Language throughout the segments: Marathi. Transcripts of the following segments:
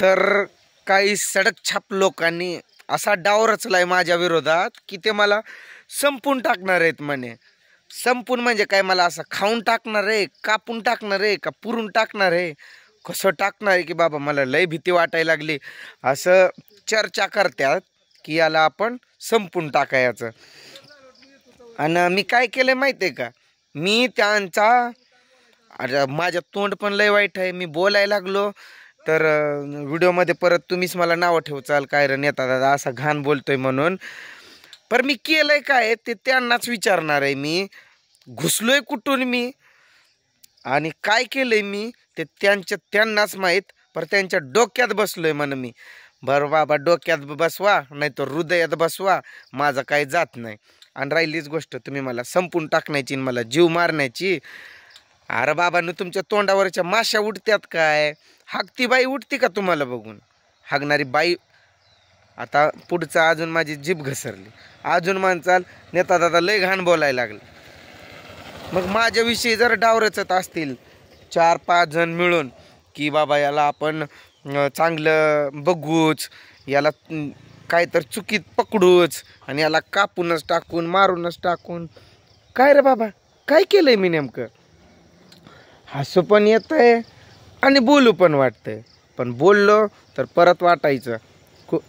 तर काही सडकछाप लोकांनी असा डाव रचलाय माझ्या विरोधात की ते मला संपून टाकणार आहेत म्हणे. संपून म्हणजे काय, मला असं खाऊन टाकणार आहे, कापून टाकणार आहे, का पुरून टाकणार आहे, कसं टाकणार आहे की बाबा मला लय भीती वाटायला लागली. असं चर्चा करतात की याला आपण संपून टाकायचं. आणि मी काय केलं माहिती आहे का, मी त्यांचा, अरे माझं तोंड पण लय वाईट आहे, मी बोलायला लागलो तर व्हिडिओमध्ये परत तुम्हीच मला नावं ठेवचाल काय रे नेता दादा असा घाण बोलतोय म्हणून. पर मी केलंय काय ते त्यांनाच विचारणार आहे. मी घुसलोय कुठून मी आणि काय केलंय मी ते त्यांनाच माहीत. पर त्यांच्या डोक्यात बसलोय म्हण मी. बरं बाबा डोक्यात बसवा नाही तर हृदयात बसवा, माझं काही जात नाही. आणि राहिलीच गोष्ट तुम्ही मला संपून टाकण्याची मला जीव मारण्याची. अरे बाबांनो तुमच्या तोंडावरच्या माश्या उडत्यात काय, हागती बाई उठती का तुम्हाला बघून, हागणारी बाई. आता पुढचं अजून माझी जीभ घसरली, अजून म्हणचाल नेता दादा लय घाण बोलायला लागले. मग माझ्याविषयी जर डाव रचत असतील 4-5 जण मिळून की बाबा याला आपण चांगलं बघूच, याला काय तर चुकीत पकडूच आणि याला कापूनच टाकून मारूनच टाकून, काय रे बाबा काय केलंय मी नेमकं. हसू पण येतंय आणि बोलू पण वाटतंय. पण बोललो तर परत वाटायचं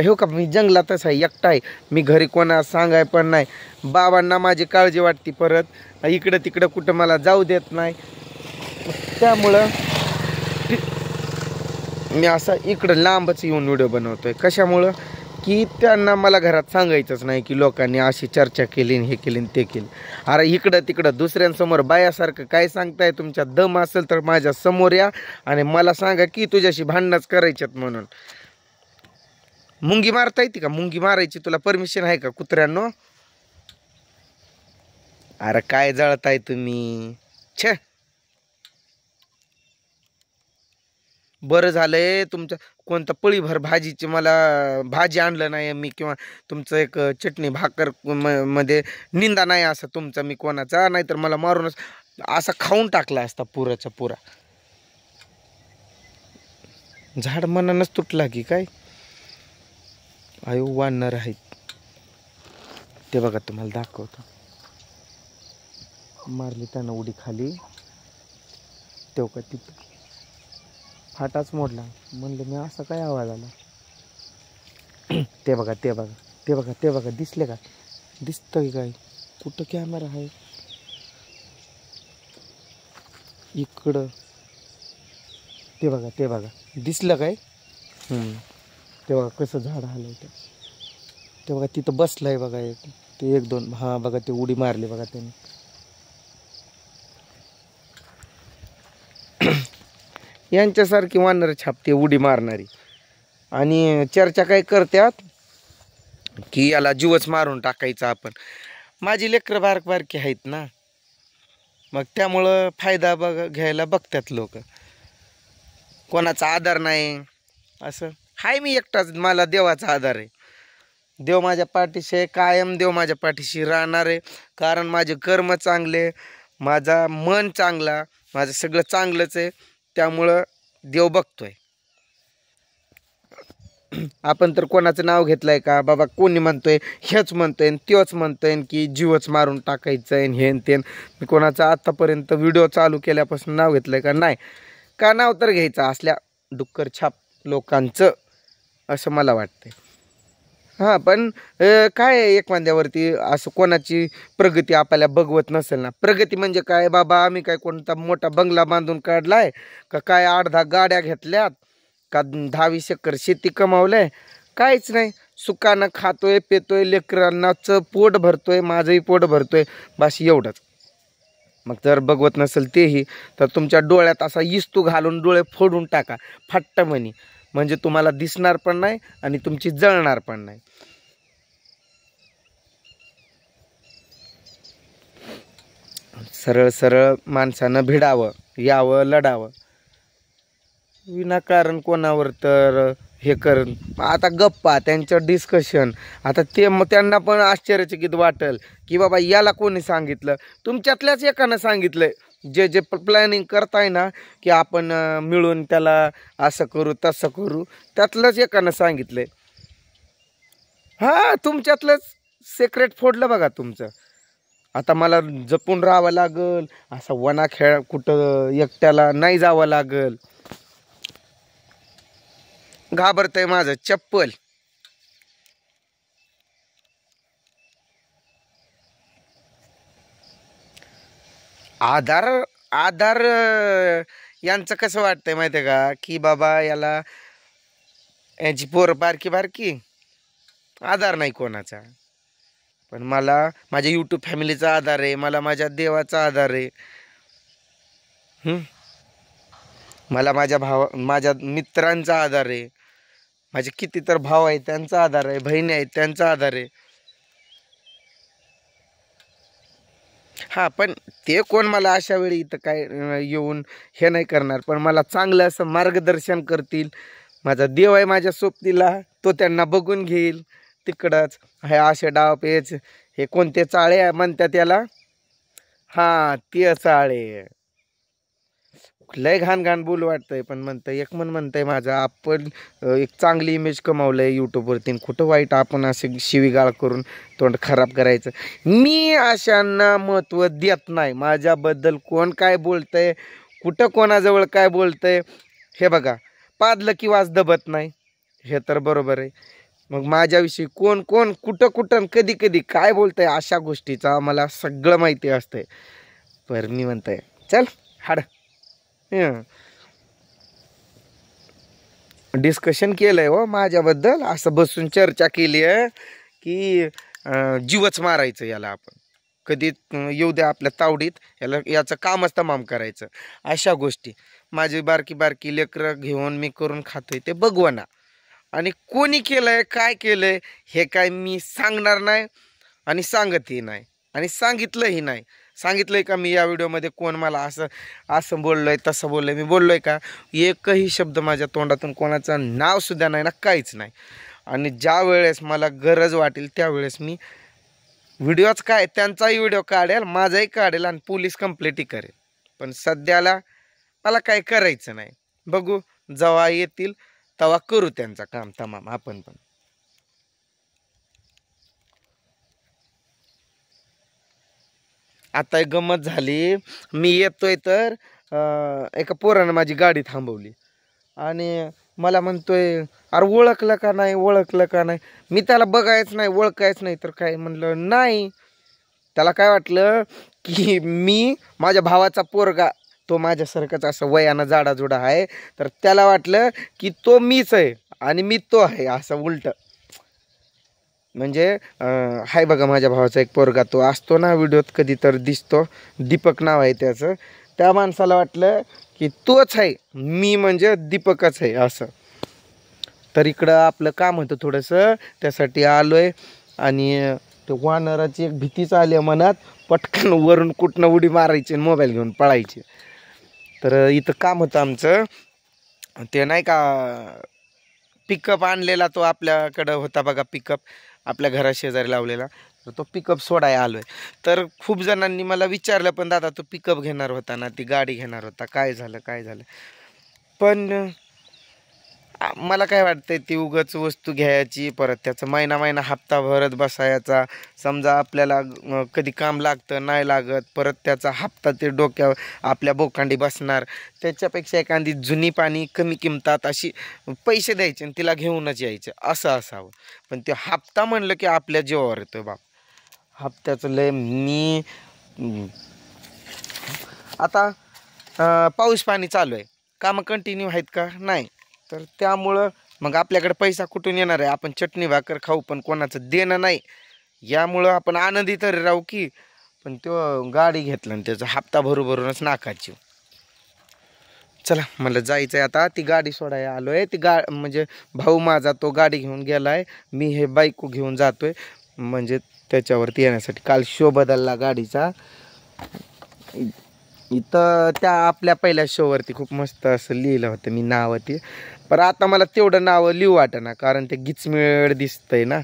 हे का मी जंगलातच आहे, एकटा आहे, मी घरी कोणा सांगाय पण नाही. बाबांना माझी काळजी वाटते, परत इकडं तिकडं कुठं मला जाऊ देत नाही. त्यामुळं मी असा इकडं लांबच येऊन व्हिडिओ बनवतोय. कशामुळं की त्यांना मला घरात सांगायचंच नाही की लोकांनी अशी चर्चा केली हे केली ते केली. अरे इकडं तिकडं दुसऱ्यांसमोर बायासारखं काय सांगताय, तुमच्या दम असेल तर माझ्या समोर या आणि मला सांगा की तुझ्याशी भांडणच करायच्यात म्हणून. मुंगी मारता येते का, मुंगी मारायची तुला परमिशन आहे का कुत्र्यांनो. अरे काय जळताय तुम्ही छे. बरं झालंय तुमचं कोणतं पळीभर भाजीची मला भाजी आणलं नाही मी, किंवा तुमचं एक चटणी भाकर मध्ये निंदा नाही असं तुमचा मी कोणाचा, नाहीतर मला मारूनच असा खाऊन टाकला असता पुराचा पुरा. झाड मनानच तुटला की काय. आयो वानर आहेत ते बघा, तुम्हाला दाखवतो. मारली त्यांना उडी खाली, तेव्हा का तिथं फाटाच मोडला. म्हणलं मी असा काय आवाज आला. ते बघा ते बघा ते बघा ते बघा, दिसले का, दिसतंय काय, कुठं कॅमेरा आहे इकडं, ते बघा ते बघा दिसलं काय. ते बघा कसं झाड हलवतं, ते बघा तिथं बसलंय बघा एक, ते 1-2 हा बघा ते उडी मारली बघा त्याने. यांच्यासारखी वानर छापते उडी मारणारी. आणि चर्चा काय करतात की याला जीवच मारून टाकायचा आपण. माझी लेकरं बारकी आहेत ना, मग त्यामुळं फायदा घ्यायला बघतात लोक. कोणाचा आधार नाही असं हाय, मी एकटाच, मला देवाचा आधार आहे. देव माझ्या पाठीशी आहे, कायम देव माझ्या पाठीशी राहणार आहे. कारण माझे कर्म चांगले, माझा मन चांगला, माझं सगळं चांगलंच आहे. त्यामुळं देव बघतोय. आपण तर कोणाचं नाव घेतलंय का बाबा, कोणी म्हणतोय हेच म्हणतोय त्योच म्हणतोय की जीवच मारून टाकायचं आहे हे ते. मी कोणाचं आत्तापर्यंत व्हिडिओ चालू केल्यापासून नाव घेतलंय का, नाही. का नाव तर घ्यायचं असल्या डुक्कर छाप लोकांचं, असं मला वाटतंय. हां पण काय एखाद्यावरती असं कोणाची प्रगती आपल्याला बघवत नसेल ना. प्रगती म्हणजे काय बाबा, आम्ही काय कोणता मोठा बंगला बांधून काढलाय का, काय 8-10 गाड्या घेतल्यात का, 10-20 एकर शेती कमावलंय, काहीच नाही. सुखानं खातोय पितोय, लेकरांनाचं पोट भरतोय, माझंही पोट भरतोय, बस एवढंच. मग जर बघवत नसेल तेही तर तुमच्या डोळ्यात असा इस्तू घालून डोळे फोडून टाका फट्ट म्हणी, म्हणजे तुम्हाला दिसणार पण नाही आणि तुमची जळणार पण नाही. सरळ सरळ माणसानं भिडावं, यावं, लढावं. विनाकारण कोणावर तर हे कर. आता गप्पा त्यांचं डिस्कशन, आता ते त्यांना पण आश्चर्यचकित वाटेल की बाबा याला कोणी सांगितलं. तुमच्यातल्याच एकानं सांगितलंय जे जे प्लॅनिंग करताय ना की आपण मिळून त्याला असं करू तसं करू, त्यातलंच एकानं सांगितलंय. हा, तुमच्यातलंच सिक्रेट फोडलं बघा तुमचं. आता मला जपून राहावं लागल, असा वना खेळ कुठं एकट्याला नाही जावं लागल. घाबरतंय माझं चप्पल. आधार आधार यांचं कसं वाटतंय माहिती आहे का, की बाबा याला यांची पोरं बारकी बारकी, आधार नाही कोणाचा. पण मला माझ्या यूट्यूब फॅमिलीचा आधार आहे, मला माझ्या देवाचा आधार आहे. मला माझ्या मित्रांचा आधार आहे, माझे किती तर भाव आहेत त्यांचा आधार आहे, बहिणी आहेत त्यांचा आधार आहे. हा, पण ते कोण मला अशा वेळी इथं काय येऊन हे नाही करणार, पण मला चांगलं असं मार्गदर्शन करतील. माझा देव आहे माझ्या सोबतीला, तो त्यांना बघून घेईल तिकडंच. हे असे डाव पेच, हे कोणते चाळे म्हणतात त्याला, हा ते चाळे. लय घाण घाण बोल वाटतंय, पण म्हणतंय एक म्हणतंय माझा आपण एक चांगली इमेज कमावलंय यूट्यूबवरती, कुठं वाईट आपण असे शिवीगाळ करून तोंड खराब करायचं. मी अशांना महत्त्व देत नाही. माझ्याबद्दल कोण काय बोलतंय, कुठं कोणाजवळ काय बोलतंय, हे बघा, पादलं की वाज दबत नाही, हे तर बरोबर आहे. मग माझ्याविषयी कोण कोण कुठं कुठं कधी कधी काय बोलतंय, अशा गोष्टीचा मला सगळं माहिती असतंय. पर मी म्हणतंय चल हाड, डिस्कशन केलंय हो माझ्याबद्दल, असं बसून चर्चा केली आहे की जीवच मारायचं याला आपण, कधी येऊ द्या आपल्या तावडीत, याचं कामच तमाम करायचं. अशा गोष्टी माझी बारकी बारकी लेकरं घेऊन मी करून खातोय ते बघवना. आणि कोणी केलंय काय केलंय हे काय मी सांगणार नाही आणि सांगतही नाही, आणि सांगितलंही नाही. सांगितलंय का मी या व्हिडिओमध्ये कोण मला असं असं बोललोय तसं बोललोय, मी बोललोय का? एकही शब्द माझ्या तोंडातून कोणाचं नाव सुद्धा नाही ना, काहीच नाही. आणि ज्या वेळेस मला गरज वाटेल त्यावेळेस मी व्हिडिओच काय त्यांचाही व्हिडिओ काढेल, माझाही काढेल आणि पोलीस कंप्लेंटही करेल. पण सध्याला मला काय करायचं नाही. बघू जेव्हा येतील तेव्हा करू त्यांचं काम तमाम आपण पण. आता एक गंमत झाली, मी येतोय तर एका पोरानं माझी गाडी थांबवली आणि मला म्हणतोय अरे ओळखलं का नाही, ओळखलं का नाही. मी त्याला बघायच नाही, ओळखायच नाही, तर काय म्हणलं नाही. त्याला काय वाटलं की मी माझ्या भावाचा पोरगा, तो माझ्यासारखाच असं वयानं जाडाजुडा आहे, तर त्याला वाटलं की तो मीच आहे आणि मी तो आहे, असं उलट. म्हणजे हाय बघा माझ्या भावाचा एक पोरगा, तो असतो ना व्हिडिओत कधी तर दिसतो, दीपक नाव आहे त्याचं. त्या माणसाला वाटलं की तोच आहे, मी म्हणजे दीपकच आहे असं. तर इकडं आपलं काम होतं थोडंसं, त्यासाठी आलोय. आणि तो वानराची एक भीतीच आली मनात, पटकन वरून कुठनं उडी मारायची आणि मोबाईल घेऊन पळायचे. तर इथं काम होतं आमचं, ते नाही का पिकअप आणलेला, तो आपल्याकडं होता बघा पिकअप, आपल्या घराशेजारी लावलेला, तर तो पिकअप सोडायला आलो आहे. तर खूप जणांनी मला विचारलं पण दादा तो पिकअप घेणार होता ना, ती गाडी घेणार होता, काय झालं काय झालं. पण मला काय वाटतंय, ती उगाच वस्तू घ्यायची, परत त्याचं महिना महिना हप्ता भरत बसायचा. समजा आपल्याला कधी काम लागतं नाही लागत, परत त्याचा हप्ता ते डोक्यावर आपल्या बोकांडी बसणार. त्याच्यापेक्षा एखादी जुनी पाणी कमी किंमतात अशी पैसे द्यायचे आणि तिला घेऊनच यायचं, असं असावं. पण ते हप्ता म्हणलं की आपल्या जीवावर येतोय बाप, हप्त्याचं लय. मी आता पाऊस पाणी चालू आहे, कामं कंटिन्यू आहेत का नाही, तर त्यामुळं मग आपल्याकडे पैसा कुठून येणार आहे. आपण चटणी भाकर खाऊ पण कोणाचं देणं नाही, यामुळं आपण आनंदी तरी राहू की. पण तो गाडी घेतला आणि त्याचा हप्ता भरूनच नाकाची. चला मला जायचं आहे आता, ती गाडी सोडायला आलो आहे. ती म्हणजे भाऊ माझा तो गाडी घेऊन गेला आहे, मी हे बाईक घेऊन जातो आहे, म्हणजे त्याच्यावरती येण्यासाठी. काल शो बदलला गाडीचा. इथं त्या आपल्या पहिल्या शोवरती खूप मस्त असं लिहिलं होतं मी नाव ते, पण आता मला तेवढं नाव लिहू वाटेना, कारण ते गिचमिळ दिसतंय ना,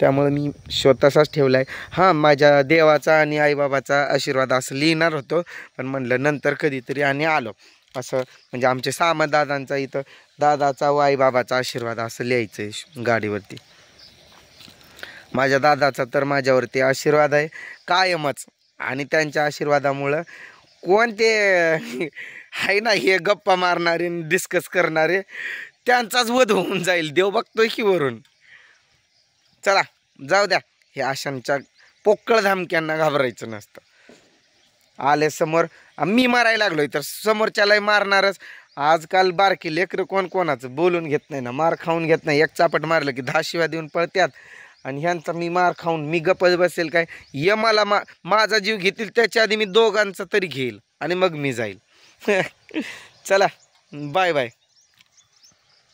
त्यामुळे मी शोध तसाच ठेवला आहे. हां, माझ्या देवाचा आणि आईबाबाचा आशीर्वाद असं लिहिणार होतो, पण म्हणलं नंतर कधीतरी आणि आलो असं, म्हणजे आमचे सामंत दादांचा इथं दादाचा व आईबाबाचा आशीर्वाद असं लिहायचं आहे गाडीवरती. माझ्या दादाचा तर माझ्यावरती आशीर्वाद आहे कायमच, आणि त्यांच्या आशीर्वादामुळं कोणते आहे ना हे गप्पा मारणारे डिस्कस करणारे त्यांचाच वध होऊन जाईल, देव बघतोय की वरून. चला जाऊ द्या, हे अशांच्या पोकळ धमक्यांना घाबरायचं नसतं. आले समोर मी मारायला लागलोय तर समोरच्यालाही मारणारच. आजकाल बारकी लेकरं कोण कोणाचं बोलून घेत नाही ना, मार खाऊन घेत नाही. एक चापट मारलं की 10 शिव्या देऊन पळत्यात, आणि ह्यांचा मी मार खाऊन मी गप्पच बसेल काय? ये मला माझा जीव घेतील त्याच्या आधी मी दोघांचा तरी घेईल आणि मग मी जाईल. चला बाय बाय,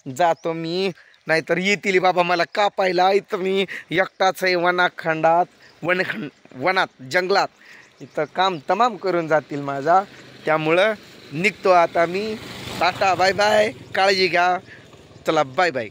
जातो मी, नाहीतर येतील बाबा मला कापायला. इथं मी एकटाच आहे वनात जंगलात, इथं काम तमाम करून जातील माझा. त्यामुळं निघतो आता मी. टाटा बाय बाय, काळजी घ्या. चला बाय बाय.